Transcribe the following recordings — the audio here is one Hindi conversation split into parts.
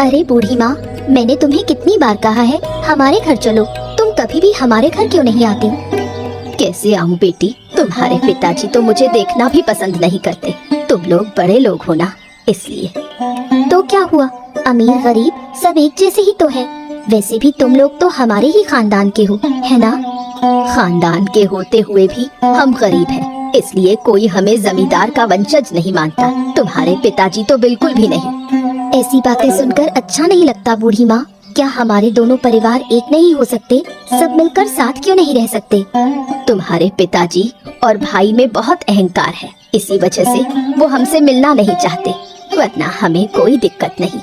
अरे बूढ़ी माँ, मैंने तुम्हें कितनी बार कहा है हमारे घर चलो, तुम कभी भी हमारे घर क्यों नहीं आती? कैसे आऊँ बेटी, तुम्हारे पिताजी तो मुझे देखना भी पसंद नहीं करते। तुम लोग बड़े लोग हो ना, इसलिए। तो क्या हुआ, अमीर गरीब सब एक जैसे ही तो है। वैसे भी तुम लोग तो हमारे ही खानदान के हो, है ना? खानदान के होते हुए भी हम गरीब हैं, इसलिए कोई हमें जमींदार का वंशज नहीं मानता। तुम्हारे पिताजी तो बिल्कुल भी नहीं। ऐसी बातें सुनकर अच्छा नहीं लगता बूढ़ी माँ। क्या हमारे दोनों परिवार एक नहीं हो सकते? सब मिलकर साथ क्यों नहीं रह सकते? तुम्हारे पिताजी और भाई में बहुत अहंकार है, इसी वजह से वो हमसे मिलना नहीं चाहते, वरना हमें कोई दिक्कत नहीं।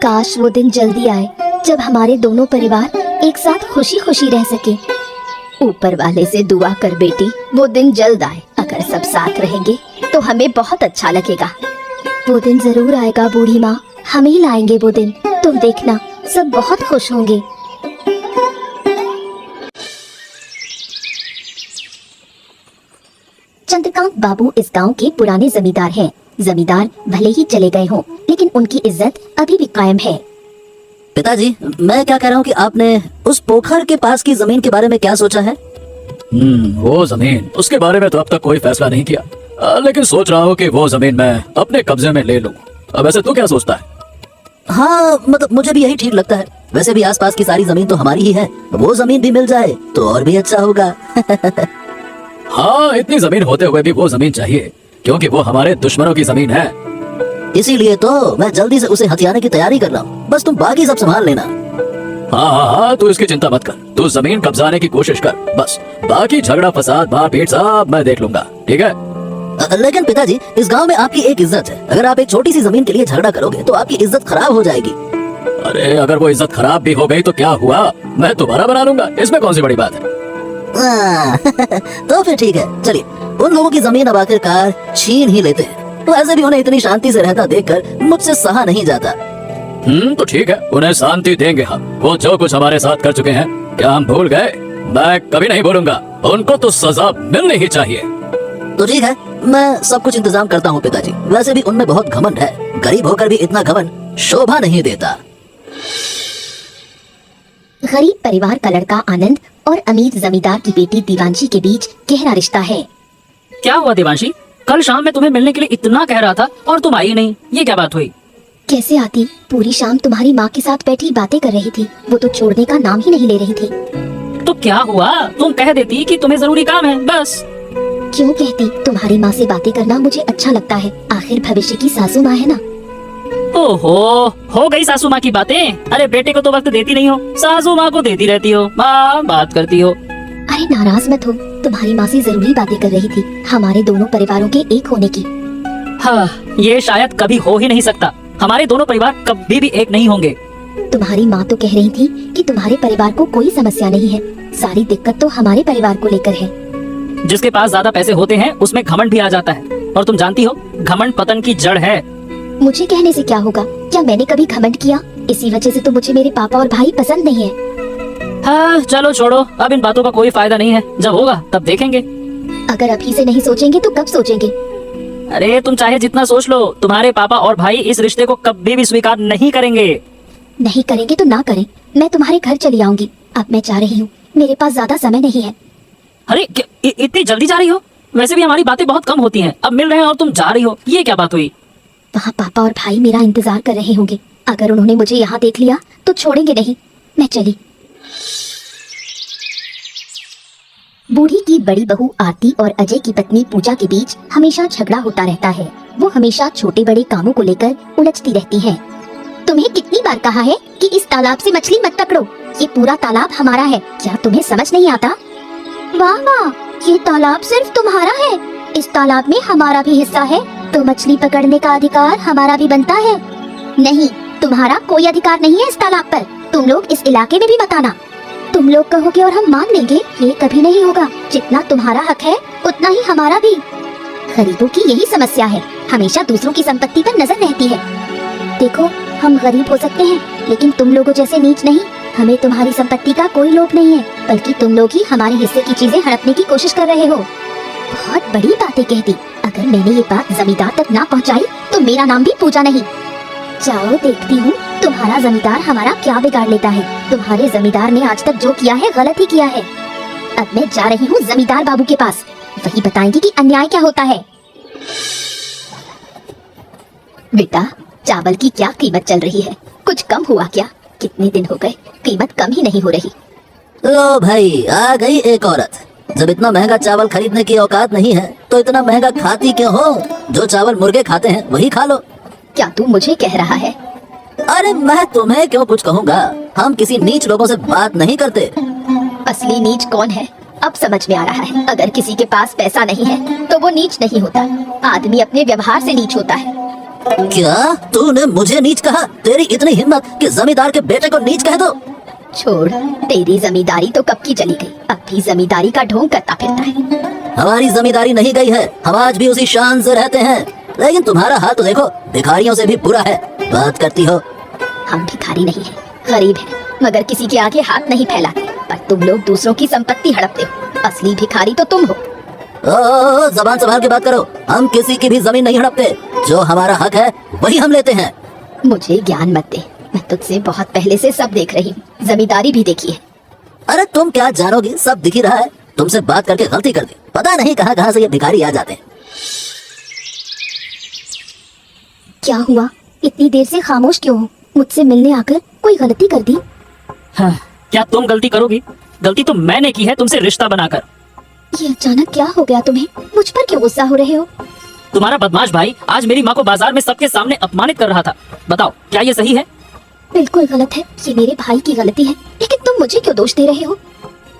काश वो दिन जल्दी आए जब हमारे दोनों परिवार एक साथ खुशी खुशी रह सके। ऊपर वाले से दुआ कर बेटी, वो दिन जल्द आए। अगर सब साथ रहेंगे तो हमें बहुत अच्छा लगेगा। वो दिन जरूर आएगा बूढ़ी माँ, हम ही लाएंगे वो दिन। तुम देखना, सब बहुत खुश होंगे। चंद्रकांत बाबू इस गांव के पुराने जमींदार हैं। जमींदार भले ही चले गए हों, लेकिन उनकी इज्जत अभी भी कायम है। पिताजी, मैं क्या कह रहा हूँ कि आपने उस पोखर के पास की जमीन के बारे में क्या सोचा है? वो जमीन, उसके बारे में तो अब तक कोई फैसला नहीं किया, लेकिन सोच रहा हूँ कि वो जमीन मैं अपने कब्जे में ले लूँ। अब वैसे तू क्या सोचता है? हाँ, मतलब मुझे भी यही ठीक लगता है। वैसे भी आसपास की सारी जमीन तो हमारी ही है, वो जमीन भी मिल जाए तो और भी अच्छा होगा। हाँ, इतनी जमीन होते हुए भी वो जमीन चाहिए, क्योंकि वो हमारे दुश्मनों की जमीन है। इसीलिए तो मैं जल्दी से उसे हथियाने की तैयारी कर रहा हूँ। बस तुम बाकी सब संभाल लेना। हाँ, तू इसकी चिंता मत कर, तू जमीन कब्जाने की कोशिश कर, बस बाकी झगड़ा फसाद मारपीट सब मैं देख लूंगा, ठीक है? लेकिन पिताजी, इस गांव में आपकी एक इज्जत है। अगर आप एक छोटी सी जमीन के लिए झगड़ा करोगे तो आपकी इज्जत खराब हो जाएगी। अरे अगर वो इज्जत खराब भी हो गई तो क्या हुआ, मैं दोबारा बना लूंगा, इसमें कौन सी बड़ी बात है? तो फिर ठीक है, चलिए उन लोगों की जमीन अब आखिरकार छीन ही लेते हैं। तो ऐसे भी उन्हें इतनी शांति से रहता देखकर मुझसे सहा नहीं जाता। तो ठीक है, उन्हें शांति देंगे हम। वो जो कुछ हमारे साथ कर चुके हैं, क्या हम भूल गए? मैं कभी नहीं भूलूंगा, उनको तो सजा मिलनी ही चाहिए। तो ठीक है, मैं सब कुछ इंतजाम करता हूँ पिताजी। वैसे भी उनमें बहुत घमंड है, गरीब होकर भी इतना घमंड शोभा नहीं देता। गरीब परिवार का लड़का आनंद और अमीर जमींदार की बेटी दीवांशी के बीच गहरा रिश्ता है। क्या हुआ देवांशी? कल शाम मैं तुम्हें मिलने के लिए इतना कह रहा था और तुम आई नहीं, ये क्या बात हुई? कैसे आती, पूरी शाम तुम्हारी माँ के साथ बैठी बातें कर रही थी, वो तो छोड़ने का नाम ही नहीं ले रही थी। तो क्या हुआ, तुम कह देती कि तुम्हें जरूरी काम है, बस। क्यों कहती, तुम्हारी माँ से बातें करना मुझे अच्छा लगता है, आखिर भविष्य की सासू माँ है ना। ओहो, हो गई सासू माँ की बातें। अरे बेटे को तो वक्त देती नहीं हो, सासू माँ को देती रहती हो, माँ बात करती हो। अरे नाराज मत हो, तुम्हारी माँ से जरूरी बातें कर रही थी, हमारे दोनों परिवारों के एक होने की। हाँ, ये शायद कभी हो ही नहीं सकता। हमारे दोनों परिवार कभी भी एक नहीं होंगे। तुम्हारी माँ तो कह रही थी कि तुम्हारे परिवार को कोई समस्या नहीं है, सारी दिक्कत तो हमारे परिवार को लेकर है। जिसके पास ज्यादा पैसे होते हैं उसमें घमंड भी आ जाता है, और तुम जानती हो घमंड पतन की जड़ है। मुझे कहने से क्या होगा, क्या मैंने कभी घमंड किया? इसी वजह से तो मुझे मेरे पापा और भाई पसंद नहीं है। हाँ चलो छोड़ो, अब इन बातों का कोई फायदा नहीं है, जब होगा तब देखेंगे। अगर अभी से नहीं सोचेंगे तो कब सोचेंगे? अरे तुम चाहे जितना सोच लो, तुम्हारे पापा और भाई इस रिश्ते को कभी भी स्वीकार नहीं करेंगे। नहीं करेंगे तो ना करें, मैं तुम्हारे घर चली आऊंगी। अब मैं जा रही हूँ, मेरे पास ज्यादा समय नहीं है। अरे इतनी जल्दी जा रही हो? वैसे भी हमारी बातें बहुत कम होती हैं, अब मिल रहे हैं और तुम जा रही हो, ये क्या बात हुई? वहाँ पापा और भाई मेरा इंतजार कर रहे होंगे, अगर उन्होंने मुझे यहाँ देख लिया तो छोड़ेंगे नहीं। मैं चली। बूढ़ी की बड़ी बहू आरती और अजय की पत्नी पूजा के बीच हमेशा झगड़ा होता रहता है। वो हमेशा छोटे बड़े कामों को लेकर उलझती रहती हैं। तुम्हें कितनी बार कहा है कि इस तालाब से मछली मत पकड़ो, ये पूरा तालाब हमारा है, क्या तुम्हें समझ नहीं आता? वाह वाह, ये तालाब सिर्फ तुम्हारा है, इस तालाब में हमारा भी हिस्सा है, तो मछली पकड़ने का अधिकार हमारा भी बनता है। नहीं, तुम्हारा कोई अधिकार नहीं है इस तालाब पर, तुम लोग इस इलाके में भी मत आना। तुम लोग कहोगे और हम मान लेंगे, ये कभी नहीं होगा। जितना तुम्हारा हक है उतना ही हमारा भी। गरीबों की यही समस्या है, हमेशा दूसरों की संपत्ति पर नजर रहती है। देखो, हम गरीब हो सकते हैं, लेकिन तुम लोगों जैसे नीच नहीं। हमें तुम्हारी संपत्ति का कोई लोभ नहीं है, बल्कि तुम लोग ही हमारे हिस्से की चीजें हड़पने की कोशिश कर रहे हो। बहुत बड़ी बातें कह दी। अगर मैंने ये बात जमींदार तक ना पहुंचाई तो मेरा नाम भी पूजा नहीं। जाओ देखती हूँ तुम्हारा जमींदार हमारा क्या बिगाड़ लेता है। तुम्हारे जमींदार ने आज तक जो किया है गलत ही किया है। अब मैं जा रही हूँ जमींदार बाबू के पास, वही बताएंगे कि अन्याय क्या होता है। बेटा, चावल की क्या कीमत चल रही है? कुछ कम हुआ क्या? कितने दिन हो गए कीमत कम ही नहीं हो रही। लो भाई, आ गई एक औरत। जब इतना महंगा चावल खरीदने की औकात नहीं है तो इतना महंगा खाती क्यों हो? जो चावल मुर्गे खाते हैं वही खा लो। क्या तू मुझे कह रहा है? अरे मैं तुम्हें क्यों कुछ कहूँगा, हम किसी नीच लोगों से बात नहीं करते। असली नीच कौन है अब समझ में आ रहा है। अगर किसी के पास पैसा नहीं है तो वो नीच नहीं होता, आदमी अपने व्यवहार से नीच होता है। क्या तूने मुझे नीच कहा? तेरी इतनी हिम्मत कि जमींदार के बेटे को नीच कह दो? छोड़, तेरी जमींदारी तो कब की चली गई, अब भी जमींदारी का ढोंग करता फिरता है। हमारी जमींदारी नहीं गई है, हम आज भी उसी शान से रहते हैं। लेकिन तुम्हारा हाल तो देखो, भिखारियों से भी बुरा है। बात करती हो। हम भिखारी नहीं है, गरीब है, मगर किसी के आगे हाथ नहीं फैलाते। पर तुम लोग दूसरों की संपत्ति हड़पते हो, असली भिखारी तो तुम हो। ओ, जबान संभाल के बात करो। हम किसी की भी जमीन नहीं हड़पते, जो हमारा हक है वही हम लेते हैं। मुझे ज्ञान मत दे, मैं तुझसे बहुत पहले से सब देख रही हूँ, जमींदारी भी देखी है। अरे तुम क्या जानोगी, सब दिख ही रहा है। तुमसे बात करके गलती कर दी, पता नहीं कहाँ कहाँ से ये भिखारी आ जाते हैं। क्या हुआ, इतनी देर से खामोश क्यों हो? मुझसे मिलने आकर कोई गलती कर दी? हाँ, क्या तुम गलती करोगी? गलती तो मैंने की है तुमसे रिश्ता बनाकर। ये अचानक क्या हो गया तुम्हें? मुझ पर क्यों गुस्सा हो रहे हो? तुम्हारा बदमाश भाई आज मेरी माँ को बाजार में सबके सामने अपमानित कर रहा था। बताओ, क्या ये सही है? बिल्कुल गलत है, ये मेरे भाई की गलती है। लेकिन तुम मुझे क्यों दोष दे रहे हो?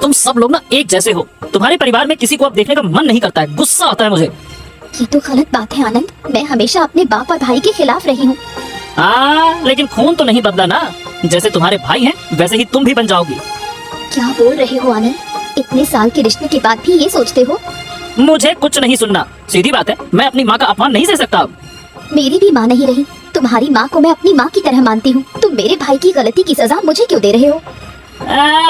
तुम सब लोग ना एक जैसे हो। तुम्हारे परिवार में किसी को अब देखने का मन नहीं करता है, गुस्सा आता है मुझे। ये तो गलत बात है आनंद, मैं हमेशा अपने बाप और भाई के खिलाफ रही हूँ। लेकिन खून तो नहीं बदला ना। जैसे तुम्हारे भाई हैं वैसे ही तुम भी बन जाओगी। क्या बोल रहे हो आनंद? इतने साल के रिश्ते के बाद भी ये सोचते हो? मुझे कुछ नहीं सुनना, सीधी बात है, मैं अपनी माँ का अपमान नहीं सह सकता अब। मेरी भी माँ नहीं रही, तुम्हारी माँ को मैं अपनी माँ की तरह मानती हूँ। तुम मेरे भाई की गलती की सजा मुझे क्यों दे रहे हो?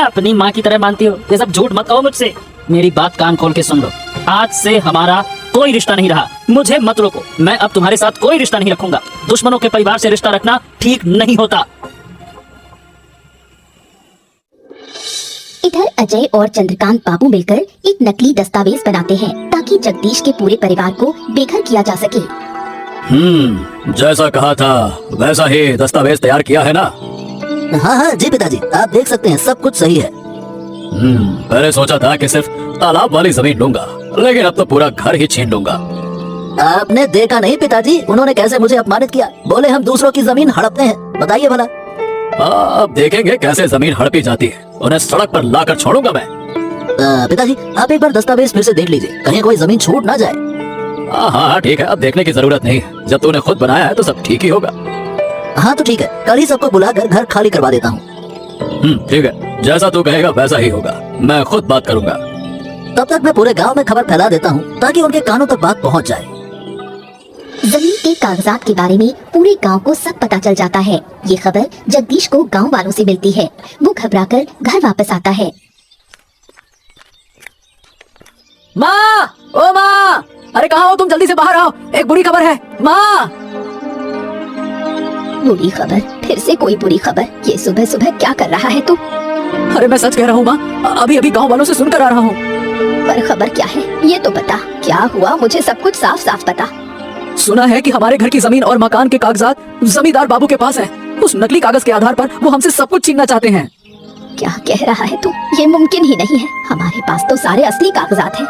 अपनी माँ की तरह मानती हो, ये सब झूठ मत कहो मुझसे। मेरी बात कान खोल के सुन लो, आज से हमारा कोई रिश्ता नहीं रहा। मुझे मत रोको, मैं अब तुम्हारे साथ कोई रिश्ता नहीं रखूंगा। दुश्मनों के परिवार से रिश्ता रखना ठीक नहीं होता। इधर अजय और चंद्रकांत बाबू मिलकर एक नकली दस्तावेज बनाते हैं ताकि जगदीश के पूरे परिवार को बेघर किया जा सके। जैसा कहा था वैसा ही दस्तावेज तैयार किया है ना? हाँ हाँ जी पिताजी, आप देख सकते हैं सब कुछ सही है। पहले सोचा था कि सिर्फ तालाब वाली जमीन लूंगा, लेकिन अब तो पूरा घर ही छीन लूंगा। आपने देखा नहीं पिताजी, उन्होंने कैसे मुझे अपमानित किया। बोले हम दूसरों की जमीन हड़पते हैं। बताइए भला। अब देखेंगे कैसे जमीन हड़पी जाती है। उन्हें सड़क पर लाकर छोड़ूंगा मैं। पिताजी आप एक बार दस्तावेज फिर से देख लीजिए, कहीं कोई जमीन छूट ना जाए। हाँ ठीक है, अब देखने की जरूरत नहीं, जब तूने खुद बनाया है तो सब ठीक ही होगा। हाँ तो ठीक है, कल ही सबको बुलाकर घर खाली करवा देता हूँ। ठीक है, जैसा तू कहेगा वैसा ही होगा, मैं खुद बात करूंगा। तब तक मैं पूरे गांव में खबर फैला देता हूँ ताकि उनके कानों तक बात पहुँच जाए। जमीन के कागजात के बारे में पूरे गांव को सब पता चल जाता है। ये खबर जगदीश को गांव वालों से मिलती है। वो घबराकर घर वापस आता है। माँ, ओ माँ, अरे कहाँ हो तुम? जल्दी से बाहर आओ, एक बुरी खबर है। माँ, बुरी खबर? फिर से कोई बुरी खबर? ये सुबह सुबह क्या कर रहा है तू? अरे मैं सच कह रहा हूँ माँ, अभी अभी गांव वालों से सुनकर आ रहा हूँ। पर खबर क्या है ये तो बता, क्या हुआ? मुझे सब कुछ साफ साफ बता। सुना है कि हमारे घर की जमीन और मकान के कागजात जमींदार बाबू के पास है। उस नकली कागज के आधार पर वो हमसे सब कुछ छीनना चाहते हैं। क्या कह रहा है तू? ये मुमकिन ही नहीं है, हमारे पास तो सारे असली कागजात हैं।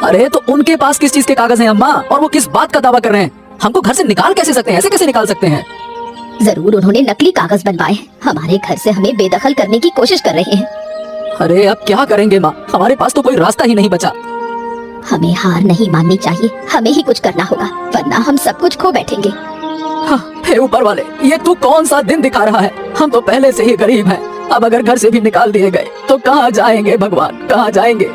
अरे तो उनके पास किस चीज के कागज हैं अम्मा, और वो किस बात का दावा कर रहे हैं? हमको घर से निकाल कैसे सकते हैं? ऐसे कैसे निकाल सकते हैं? जरूर उन्होंने नकली कागज बनवाए हैं, हमारे घर से हमें बेदखल करने की कोशिश कर रहे हैं। अरे अब क्या करेंगे माँ, हमारे पास तो कोई रास्ता ही नहीं बचा। हमें हार नहीं माननी चाहिए, हमें ही कुछ करना होगा, वरना हम सब कुछ खो बैठेंगे। हाँ, हे ऊपर वाले, ये तू कौन सा दिन दिखा रहा है? हम तो पहले से ही गरीब हैं, अब अगर घर से भी निकाल दिए गए तो कहाँ जाएंगे भगवान, कहाँ जाएंगे?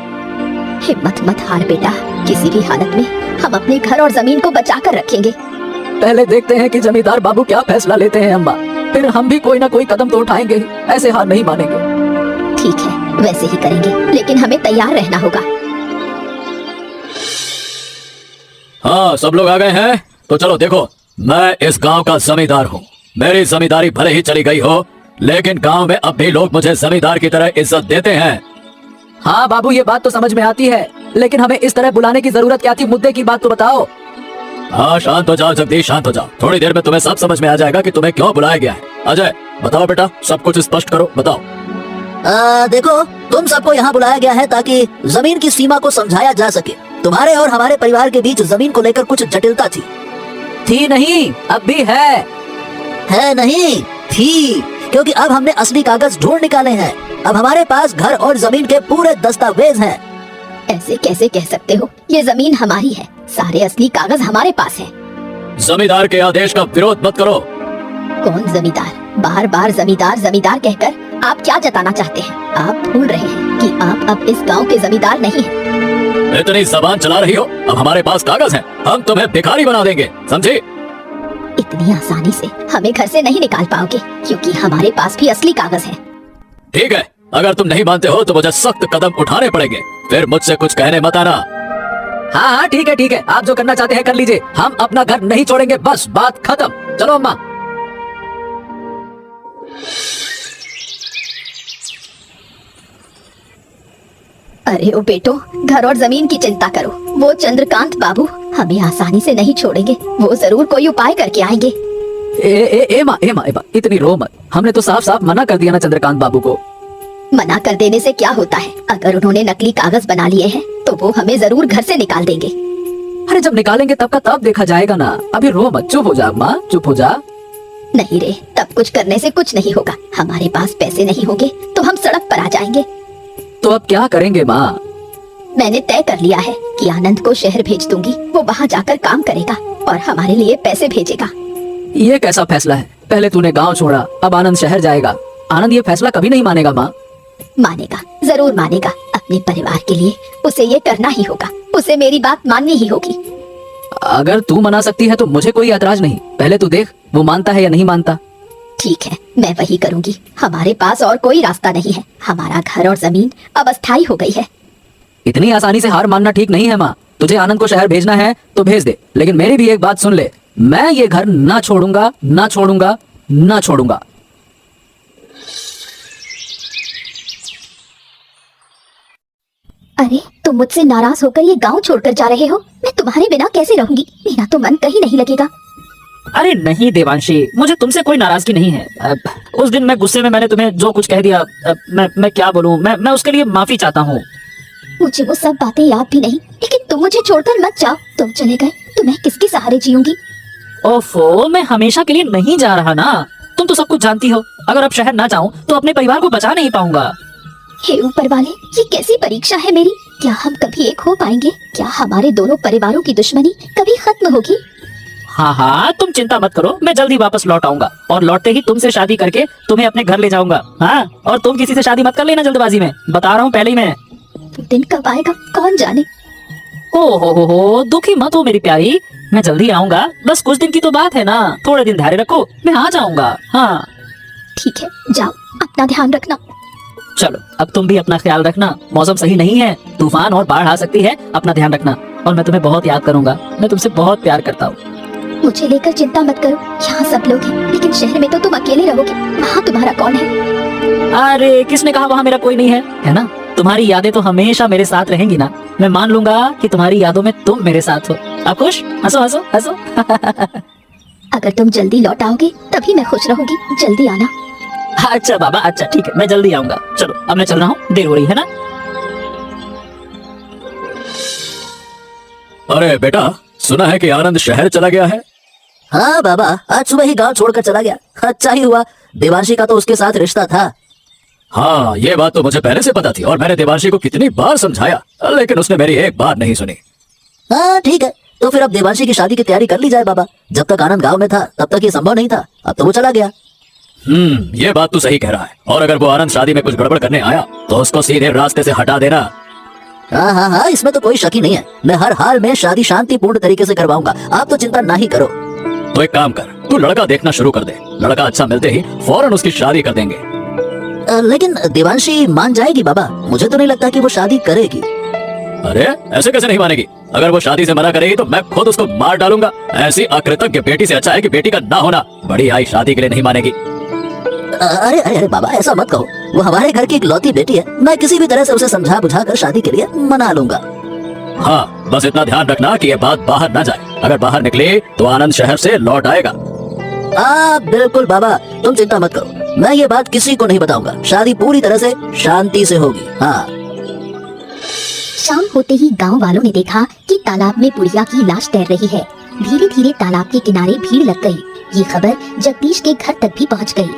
हिम्मत मत हार बेटा, किसी भी हालत में हम अपने घर और जमीन को बचा कर रखेंगे। पहले देखते हैं कि जमींदार बाबू क्या फैसला लेते हैं अम्मा, फिर हम भी कोई ना कोई कदम तो उठाएंगे, ऐसे हार नहीं मानेंगे। ठीक है, वैसे ही करेंगे, लेकिन हमें तैयार रहना होगा। हाँ, सब लोग आ गए हैं तो चलो देखो, मैं इस गांव का जमींदार हूँ। मेरी जमींदारी भले ही चली गई हो, लेकिन गांव में अब भी लोग मुझे जमींदार की तरह इज्जत देते हैं। हाँ बाबू, ये बात तो समझ में आती है, लेकिन हमें इस तरह बुलाने की जरूरत क्या थी? मुद्दे की बात तो बताओ। हाँ शांत हो जाओ जगदीश, शांत हो जाओ। थोड़ी देर में तुम्हें सब समझ में आ जाएगा कि तुम्हें क्यों बुलाया गया है। अजय बताओ बेटा, सब कुछ स्पष्ट करो, बताओ। देखो, तुम सबको यहाँ बुलाया गया है ताकि जमीन की सीमा को समझाया जा सके। तुम्हारे और हमारे परिवार के बीच जमीन को लेकर कुछ जटिलता थी नहीं, अब भी है नहीं थी, क्योंकि अब हमने असली कागज ढूंढ निकाले हैं। अब हमारे पास घर और जमीन के पूरे दस्तावेज हैं। ऐसे कैसे कह सकते हो? ये जमीन हमारी है, सारे असली कागज हमारे पास है। जमींदार के आदेश का विरोध मत करो। कौन जमींदार? बार बार जमींदार जमींदार कहकर आप क्या जताना चाहते हैं? आप भूल रहे हैं कि आप अब इस गांव के जमींदार नहीं हैं। इतनी जबान चला रही हो, अब हमारे पास कागज हैं, हम तुम्हें भिखारी बना देंगे, समझे? इतनी आसानी से हमें घर से नहीं निकाल पाओगे, क्योंकि हमारे पास भी असली कागज हैं। ठीक है, अगर तुम नहीं मानते हो तो मुझे सख्त कदम उठाने पड़ेंगे, फिर मुझसे कुछ कहने मत आना। हाँ, ठीक है, आप जो करना चाहते हैं कर लीजिए, हम अपना घर नहीं छोड़ेंगे, बस बात खत्म। चलो अम्मा। अरे ओ बेटो, घर और जमीन की चिंता करो, वो चंद्रकांत बाबू हमें आसानी से नहीं छोड़ेंगे, वो जरूर कोई उपाय करके आएंगे। ए माँ, इतनी रो मत। हमने तो साफ साफ मना कर दिया ना चंद्रकांत बाबू को। मना कर देने से क्या होता है? अगर उन्होंने नकली कागज बना लिए हैं तो वो हमें जरूर घर से निकाल देंगे। अरे जब निकालेंगे तब का तब देखा जाएगा ना, अभी रो मत, चुप हो जा माँ, चुप हो जा। नहीं रे, तब कुछ करने से कुछ नहीं होगा। हमारे पास पैसे नहीं होंगे तो हम सड़क पर आ जाएंगे। तो अब क्या करेंगे माँ? मैंने तय कर लिया है कि आनंद को शहर भेज दूंगी, वो वहाँ जाकर काम करेगा और हमारे लिए पैसे भेजेगा। ये कैसा फैसला है? पहले तूने गांव छोड़ा, अब आनंद शहर जाएगा। आनंद ये फैसला कभी नहीं मानेगा माँ। मानेगा, जरूर मानेगा। अपने परिवार के लिए उसे ये करना ही होगा, उसे मेरी बात माननी ही होगी। अगर तू मना सकती है तो मुझे कोई ऐतराज नहीं। पहले तू देख वो मानता है या नहीं मानता। ठीक है, मैं वही करूंगी। हमारे पास और कोई रास्ता नहीं है, हमारा घर और जमीन अब अस्थायी हो गई है। इतनी आसानी से हार मानना ठीक नहीं है माँ। तुझे आनंद को शहर भेजना है तो भेज दे, लेकिन मेरी भी एक बात सुन ले, मैं ये घर ना छोड़ूंगा, ना छोड़ूंगा, ना छोड़ूंगा। अरे तुम मुझसे नाराज होकर ये गांव छोड़कर जा रहे हो? मैं तुम्हारे बिना कैसे रहूंगी? मेरा तो मन कहीं नहीं लगेगा। अरे नहीं देवांशी, मुझे तुमसे कोई नाराजगी नहीं है। उस दिन मैं गुस्से में मैंने तुम्हें जो कुछ कह दिया, मैं क्या बोलूं, मैं उसके लिए माफी चाहता हूँ। मुझे वो सब बातें याद भी नहीं, लेकिन तुम मुझे छोड़कर मत जाओ। तुम चले गए तो मैं किसके सहारे जीऊंगी? ओफो, मैं हमेशा के लिए नहीं जा रहा ना, तुम तो सब कुछ जानती हो। अगर अब शहर ना जाऊं तो अपने परिवार को बचा नहीं पाऊंगा। हे ऊपर वाले, ये कैसी परीक्षा है मेरी? क्या हम कभी एक हो पाएंगे? क्या हमारे दोनों परिवारों की दुश्मनी कभी खत्म होगी? हाँ, तुम चिंता मत करो, मैं जल्दी वापस लौट आऊंगा और लौटते ही तुमसे शादी करके तुम्हें अपने घर ले जाऊंगा। हाँ, और तुम किसी से शादी मत कर लेना जल्दबाजी में, बता रहा हूँ पहले ही मैं। दिन कब आएगा कौन जाने। ओ हो, दुखी मत हो मेरी प्यारी, मैं जल्दी आऊंगा। बस कुछ दिन की तो बात है ना, थोड़े दिन धैर्य रखो, मैं आ जाऊंगा। हाँ ठीक है, जाओ, अपना ध्यान रखना। चलो, अब तुम भी अपना ख्याल रखना। मौसम सही नहीं है, तूफान और बाढ़ आ सकती है, अपना ध्यान रखना। और मैं तुम्हें बहुत याद करूंगा, मैं तुमसे बहुत प्यार करता हूँ। मुझे लेकर चिंता मत करो, यहाँ सब लोग हैं, लेकिन शहर में तो तुम अकेले रहोगे। वहाँ तुम्हारा कौन है? अरे किसने कहा वहाँ मेरा कोई नहीं है? है ना, तुम्हारी यादें तो हमेशा मेरे साथ रहेंगी ना। मैं मान लूंगा कि तुम्हारी यादों में तुम मेरे साथ हो। अब खुश? हंसो हंसो हंसो। अगर तुम जल्दी लौट आओगे तभी मैं खुश रहूंगी। जल्दी आना। अच्छा बाबा, अच्छा ठीक है, मैं जल्दी आऊंगा। चलो अब मैं चल रहा हूँ, देर हो रही है ना। अरे बेटा, सुना है कि आनंद शहर चला गया है? हाँ बाबा, आज सुबह ही गांव छोड़कर चला गया। अच्छा ही हुआ, देवांशी का तो उसके साथ रिश्ता था। हाँ, ये बात तो मुझे पहले से पता थी और मैंने देवांशी को कितनी बार समझाया, लेकिन उसने मेरी एक बात नहीं सुनी। हाँ ठीक है, तो फिर अब देवांशी की शादी की तैयारी कर ली जाए बाबा। जब तक आनंद गांव में था तब तक ये संभव नहीं था, अब तो वो चला गया। ये बात तो सही कह रहा है। और अगर वो आनंद शादी में कुछ गड़बड़ करने आया तो उसको सीधे रास्ते से हटा देना। हाँ, इसमें तो कोई शक ही नहीं है। मैं हर हाल में शादी शांतिपूर्ण तरीके से करवाऊंगा, आप तो चिंता ना ही करो। तो एक काम कर, तू लड़का देखना शुरू कर दे। लड़का अच्छा मिलते ही फौरन उसकी शादी कर देंगे। लेकिन देवांशी मान जाएगी बाबा? मुझे तो नहीं लगता कि वो शादी करेगी। अरे ऐसे कैसे नहीं मानेगी? अगर वो शादी से मना करेगी तो मैं खुद उसको मार डालूंगा। ऐसी अकृतज्ञ बेटी से अच्छा है कि बेटी का ना होना। बड़ी आई शादी के लिए नहीं मानेगी। अरे अरे अरे बाबा, ऐसा मत कहो। वो हमारे घर की इकलौती बेटी है। मैं किसी भी तरह से उसे समझा बुझा कर शादी के लिए मना लूंगा। हाँ, बस इतना ध्यान रखना कि ये बात बाहर ना जाए। अगर बाहर निकले तो आनंद शहर से लौट आएगा। बिल्कुल बाबा, तुम चिंता मत करो। मैं ये बात किसी को नहीं बताऊंगा। शादी पूरी तरह से शांति से होगी। हाँ। शाम होते ही गांव वालों ने देखा कि तालाब में बुढ़िया की लाश तैर रही है। धीरे धीरे तालाब के किनारे भीड़ लग गई। ये खबर जगदीश के घर तक भी पहुंच गई।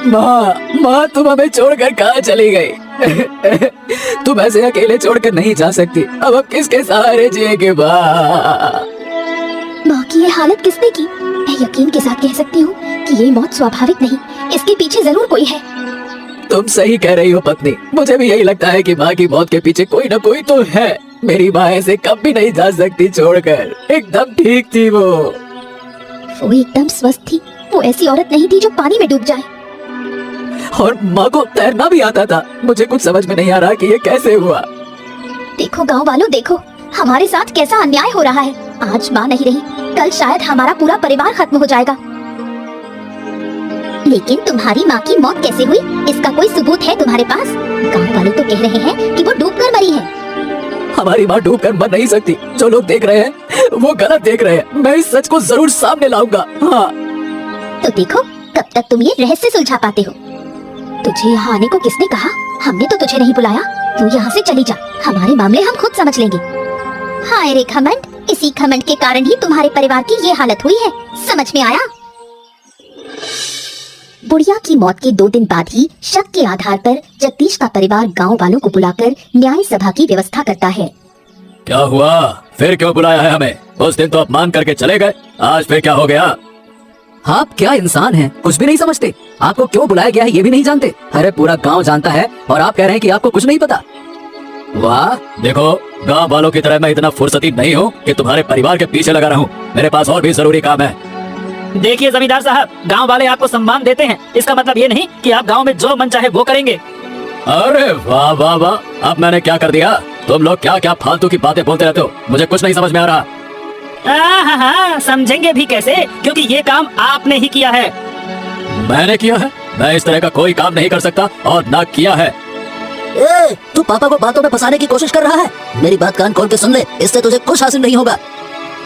माँ तुम हमें छोड़कर कहाँ चली गई? तुम ऐसे अकेले छोड़कर नहीं जा सकती। अब हम किसके सहारे जिएंगे माँ? माँ की ये हालत किसने की? मैं यकीन के साथ कह सकती हूँ कि ये मौत स्वाभाविक नहीं, इसके पीछे जरूर कोई है। तुम सही कह रही हो पत्नी। मुझे भी यही लगता है कि माँ की मौत के पीछे कोई न कोई तो है। मेरी माँ ऐसे कभी नहीं जा सकती छोड़कर। एकदम ठीक थी वो एकदम स्वस्थ थी। वो ऐसी औरत नहीं थी जो पानी में डूब जाए। और माँ को तैरना भी आता था। मुझे कुछ समझ में नहीं आ रहा कि ये कैसे हुआ। देखो गांव वालों, देखो हमारे साथ कैसा अन्याय हो रहा है। आज माँ नहीं रही, कल शायद हमारा पूरा परिवार खत्म हो जाएगा। लेकिन तुम्हारी माँ की मौत कैसे हुई, इसका कोई सबूत है तुम्हारे पास? गांव वाले तो कह रहे हैं कि वो डूबकर मरी है। हमारी माँ डूबकर मर नहीं सकती। जो लोग देख रहे हैं वो गलत देख रहे हैं। मैं इस सच को जरूर सामने लाऊंगा। हाँ। तो देखो कब तक तुम ये रहस्य सुलझा पाते हो। तुझे यहाँ आने को किसने कहा? हमने तो तुझे नहीं बुलाया। तू यहाँ से चली जा, हमारे मामले हम खुद समझ लेंगे। हाय रे घमंड, इसी घमंड के कारण ही तुम्हारे परिवार की ये हालत हुई है। समझ में आया? बुढ़िया की मौत के 2 दिन बाद ही शक के आधार पर जगदीश का परिवार गांव वालों को बुलाकर न्याय सभा की व्यवस्था करता है। क्या हुआ? फिर क्यों बुलाया है हमें? उस दिन तो अपमान करके चले गए, आज फिर क्या हो गया? आप क्या इंसान हैं? कुछ भी नहीं समझते। आपको क्यों बुलाया गया है ये भी नहीं जानते। अरे पूरा गांव जानता है और आप कह रहे हैं कि आपको कुछ नहीं पता। वाह, देखो गांव वालों की तरह मैं इतना फुर्सती नहीं हूँ कि तुम्हारे परिवार के पीछे लगा रहूं। मेरे पास और भी जरूरी काम है। देखिए जमींदार साहब, गांव वाले आपको सम्मान देते हैं, इसका मतलब ये नहीं कि आप गांव में जो मन चाहे वो करेंगे। अरे वाह वाह वाह, अब मैंने क्या कर दिया? तुम लोग क्या क्या फालतू की बातें बोलते रहते हो, मुझे कुछ नहीं समझ में आ रहा। हाँ, समझेंगे भी कैसे, क्योंकि ये काम आपने ही किया है। मैंने किया है? मैं इस तरह का कोई काम नहीं कर सकता और ना किया है। तू पापा को बातों में फंसाने की कोशिश कर रहा है। मेरी बात कान खोल के सुन ले, इससे तुझे कुछ हासिल नहीं होगा।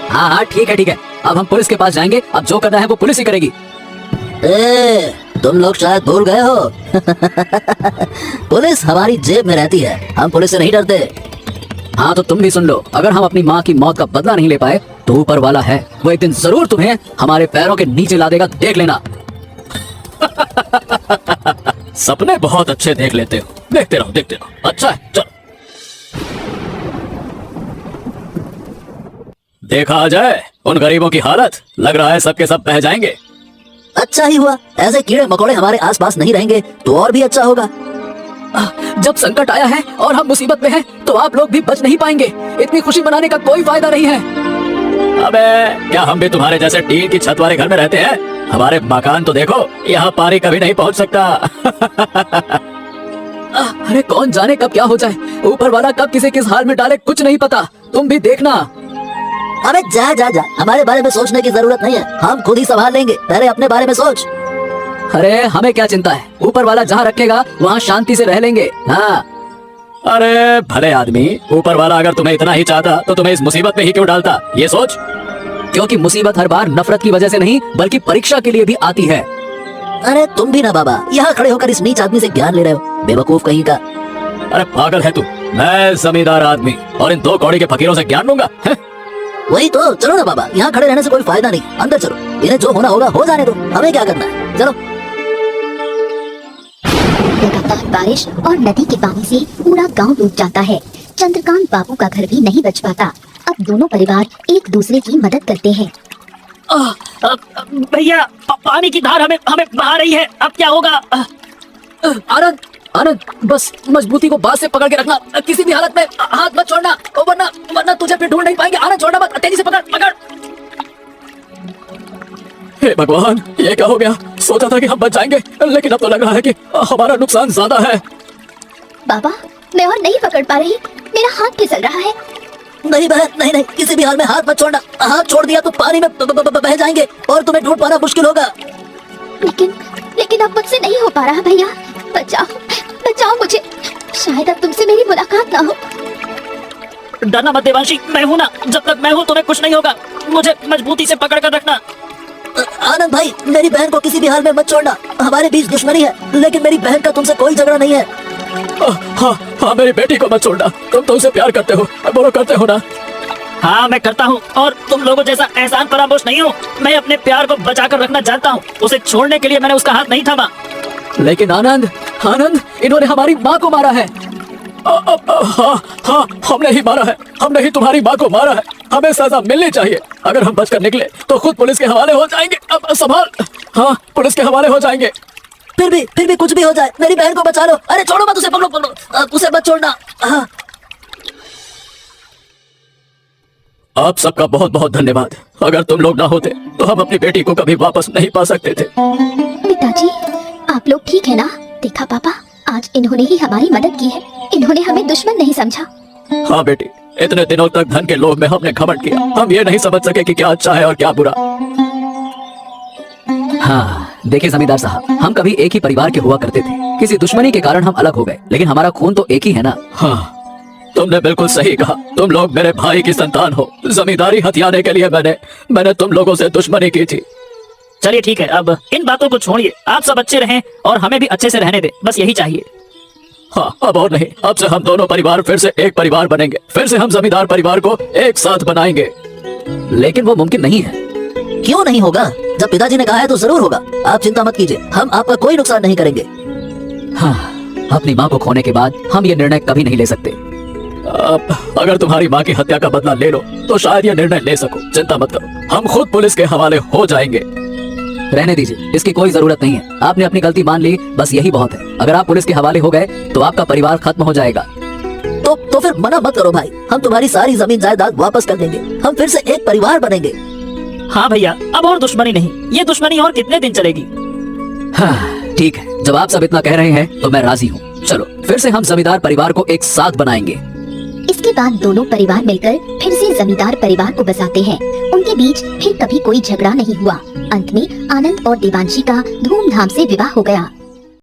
हाँ ठीक है। अब हम पुलिस के पास जाएंगे। अब जो करना है वो पुलिस ही करेगी। तुम लोग शायद भूल गए हो। पुलिस हमारी जेब में रहती है, हम पुलिस से नहीं डरते। हाँ तो तुम भी सुन लो, अगर हम अपनी माँ की मौत का बदला नहीं ले पाए तो ऊपर वाला है, वो एक दिन जरूर तुम्हें हमारे पैरों के नीचे ला देगा, देख लेना। सपने बहुत अच्छे देख लेते हो, देखते रहो। अच्छा है, चलो। देखा आ जाए उन गरीबों की हालत, लग रहा है सबके सब बह जाएंगे। अच्छा ही हुआ, ऐसे कीड़े मकोड़े हमारे आसपास नहीं रहेंगे तो और भी अच्छा होगा। जब संकट आया है और हम मुसीबत में हैं, तो आप लोग भी बच नहीं पाएंगे। इतनी खुशी मनाने का कोई फायदा नहीं है। अबे क्या हम भी तुम्हारे जैसे टीन की छत वाले घर में रहते हैं? हमारे मकान तो देखो, यहाँ पानी कभी नहीं पहुँच सकता। अरे कौन जाने कब क्या हो जाए, ऊपर वाला कब किसे किस हाल में डाले कुछ नहीं पता। तुम भी देखना। अबे जा, हमारे बारे में सोचने की जरूरत नहीं है, हम खुद ही संभाल लेंगे। पहले अपने बारे में सोच। अरे हमें क्या चिंता है, ऊपर वाला जहाँ रखेगा वहाँ शांति से रह लेंगे। हाँ। अरे भले आदमी, ऊपर वाला अगर तुम्हें इतना ही चाहता तो तुम्हें इस मुसीबत में ही क्यों डालता, ये सोच। क्योंकि मुसीबत हर बार नफरत की वजह से नहीं बल्कि परीक्षा के लिए भी आती है। अरे तुम भी ना बाबा, यहाँ खड़े होकर इस नीच आदमी से ज्ञान ले रहे हो, बेवकूफ कहीं का। अरे पागल है तू, मैं जमींदार आदमी और इन 2 कौड़ी के फकीरों से ज्ञान लूंगा? वही तो, चलो ना बाबा, यहाँ खड़े रहने से कोई फायदा नहीं, अंदर चलो। इन्हें जो होना होगा हो जाने दो, हमें क्या करना है, चलो। लगातार बारिश और नदी के पानी से पूरा गांव डूब जाता है। चंद्रकांत बाबू का घर भी नहीं बच पाता। अब दोनों परिवार एक दूसरे की मदद करते हैं। भैया पानी की धार हमें बहा रही है, अब क्या होगा? आनंद बस मजबूती को बात से पकड़ के रखना, किसी भी हालत में हाथ मत छोड़ना, वरना तुझे फिर ढूंढ नहीं पाएंगे। आनंद छोड़ना मत, तेजी से पकड़। हे भगवान, ये क्या हो गया? सोचा था कि हम बच जाएंगे, लेकिन अब तो लग रहा है कि हमारा नुकसान ज्यादा है। बाबा मैं और नहीं पकड़ पा रही, मेरा हाथ फिसल रहा है। नहीं बहन, नहीं नहीं, किसी भी हाल में हाथ मत छोड़ना। हाथ छोड़ दिया तो पानी में बह जाएंगे और तुम्हें ढूंढ पाना मुश्किल होगा। लेकिन लेकिन अब मुझसे नहीं हो पा रहा भैया, बचाओ बचाओ मुझे, शायद अब तुमसे मेरी मुलाकात ना हो। डरना मत देवांशी, मैं हूँ ना, जब तक मैं हूँ तुम्हें कुछ नहीं होगा। मुझे मजबूती से पकड़ कर रखना। आनंद भाई, मेरी बहन को किसी भी हाल में मत छोड़ना। हमारे बीच दुश्मनी है, लेकिन मेरी बहन का तुमसे कोई झगड़ा नहीं है। हाँ हाँ, मेरी बेटी को मत छोड़ना। तुम तो उसे प्यार करते हो, बोलो करते हो ना? हाँ मैं करता हूँ, और तुम लोगों जैसा एहसान फरामोश नहीं हूँ। मैं अपने प्यार को बचा कर रखना जानता हूँ। उसे छोड़ने के लिए मैंने उसका हाथ नहीं थामा। लेकिन आनंद, आनंद, इन्होंने हमारी माँ को मारा है। हाँ हाँ, हमने ही मारा है, हमने ही तुम्हारी माँ को मारा है। हमें सजा मिलनी चाहिए। अगर हम बचकर निकले तो खुद पुलिस के हवाले हो जाएंगे। अब संभाल। हाँ, पुलिस के हवाले हो जाएंगे। फिर भी कुछ भी हो जाए, मेरी बहन को बचा लो। अरे छोड़ो मत उसे, पकड़ो, उसे मत छोड़ना। हाँ। आप सबका बहुत बहुत धन्यवाद। अगर तुम लोग ना होते तो हम अपनी बेटी को कभी वापस नहीं पा सकते थे। पिताजी, आप लोग ठीक है ना? देखा पापा, आज इन्होंने ही हमारी मदद की है। इन्होंने हमें दुश्मन नहीं समझा। हाँ बेटी, इतने दिनों तक धन के लोभ में हमने घमंड किया। हम ये नहीं समझ सके कि क्या अच्छा है और क्या बुरा। हाँ, देखिए जमींदार साहब, हम कभी एक ही परिवार के हुआ करते थे। किसी दुश्मनी के कारण हम अलग हो गए, लेकिन हमारा खून तो एक ही है ना। हाँ, तुमने बिल्कुल सही कहा। तुम लोग मेरे भाई की संतान हो। जमींदारी हथियाने के लिए मैंने तुम लोगों से दुश्मनी की थी। चलिए ठीक है, अब इन बातों को छोड़िए। आप सब अच्छे रहें और हमें भी अच्छे से रहने दें, बस यही चाहिए। हाँ, अब और नहीं। अब से हम दोनों परिवार फिर से एक परिवार बनेंगे। फिर से हम जमींदार परिवार को एक साथ बनाएंगे। लेकिन वो मुमकिन नहीं है। क्यों नहीं होगा? जब पिताजी ने कहा है तो जरूर होगा। आप चिंता मत कीजिए, हम आपका कोई नुकसान नहीं करेंगे। हाँ, अपनी माँ को खोने के बाद हम ये निर्णय कभी नहीं ले सकते। अगर तुम्हारी माँ की हत्या का बदला ले लो तो शायद ये निर्णय ले सको। चिंता मत करो, हम खुद पुलिस के हवाले हो जाएंगे। रहने दीजिए, इसकी कोई जरूरत नहीं है। आपने अपनी गलती मान ली, बस यही बहुत है। अगर आप पुलिस के हवाले हो गए तो आपका परिवार खत्म हो जाएगा। तो फिर मना मत करो भाई, हम तुम्हारी सारी जमीन जायदाद वापस कर देंगे। हम फिर से एक परिवार बनेंगे। हाँ भैया, अब और दुश्मनी नहीं। ये दुश्मनी और कितने दिन चलेगी? हाँ ठीक है, जब आप सब इतना कह रहे हैं तो मैं राजी हूँ। चलो फिर से हम जमींदार परिवार को एक साथ बनाएंगे। इसके बाद दोनों परिवार मिलकर फिर से जमींदार परिवार को बसाते हैं। उनके बीच फिर कभी कोई झगड़ा नहीं हुआ। अंत में आनंद और देवांशी का धूमधाम से विवाह हो गया।